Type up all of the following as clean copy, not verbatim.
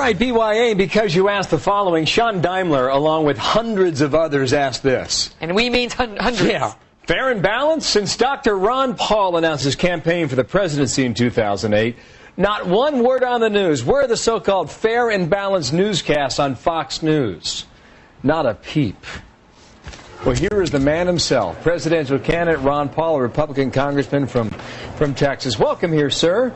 All right, BYA, because you asked the following, Sean Daimler, along with hundreds of others, asked this. And we mean hundreds. Yeah. Fair and balanced? Since Dr. Ron Paul announced his campaign for the presidency in 2008, not one word on the news. Where are the so-called fair and balanced newscasts on Fox News? Not a peep. Well, here is the man himself, presidential candidate Ron Paul, a Republican congressman from Texas. Welcome here, sir.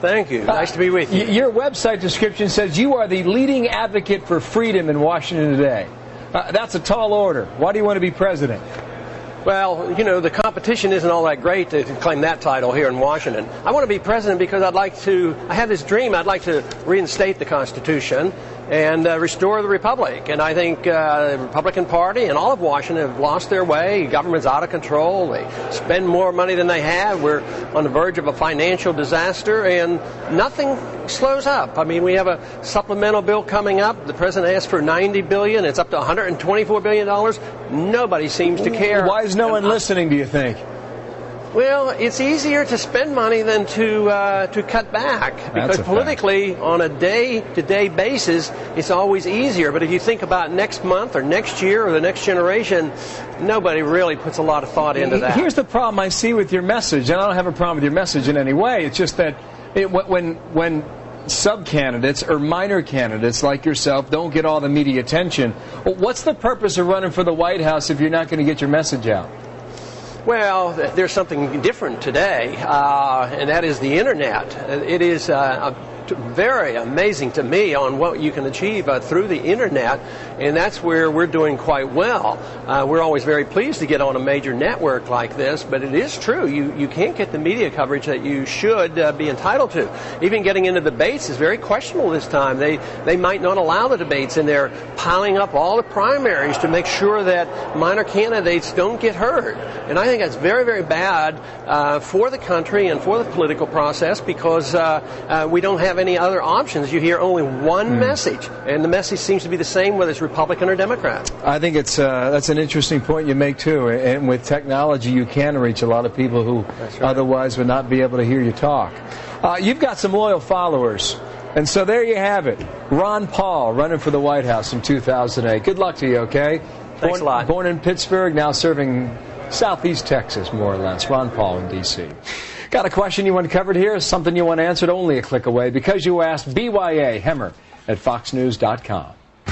Thank you. Nice to be with you. Your website description says you are the leading advocate for freedom in Washington today. That's a tall order. Why do you want to be president? Well, you know, the competition isn't all that great to claim that title here in Washington. I want to be president because I have this dream. I'd like to reinstate the Constitution and restore the Republic. And I think the Republican Party and all of Washington have lost their way. Government's out of control. They spend more money than they have. We're on the verge of a financial disaster, and nothing slows up. I mean, we have a supplemental bill coming up. The president asked for $90 billion. It's up to $124 billion. Nobody seems to care. Why is no one listening, do you think? Well, it's easier to spend money than to cut back, because politically, on a day-to-day basis, it's always easier. But if you think about next month or next year or the next generation, nobody really puts a lot of thought into that. Here's the problem I see with your message, and I don't have a problem with your message in any way. It's just that when sub-candidates or minor candidates like yourself don't get all the media attention, what's the purpose of running for the White House if you're not going to get your message out? Well, there's something different today, and that is the Internet. It is very amazing to me on what you can achieve through the Internet, and that's where we're doing quite well. We're always very pleased to get on a major network like this, but it is true. You can't get the media coverage that you should be entitled to. Even getting into debates is very questionable this time. They might not allow the debates, and they're piling up all the primaries to make sure that minor candidates don't get heard. And I think that's very, very bad for the country and for the political process, because we don't have any other options. You hear only one message, and the message seems to be the same whether it's Republican or Democrat. I think that's an interesting point you make too. And with technology, you can reach a lot of people who otherwise would not be able to hear you talk. You've got some loyal followers, and so there you have it. Ron Paul running for the White House in 2008. Good luck to you. Okay. Thanks a lot. Born in Pittsburgh, now serving Southeast Texas, more or less. Ron Paul in D.C. Got a question you want covered here? Something you want answered? Only a click away. Because you asked, BYA Hemmer at foxnews.com.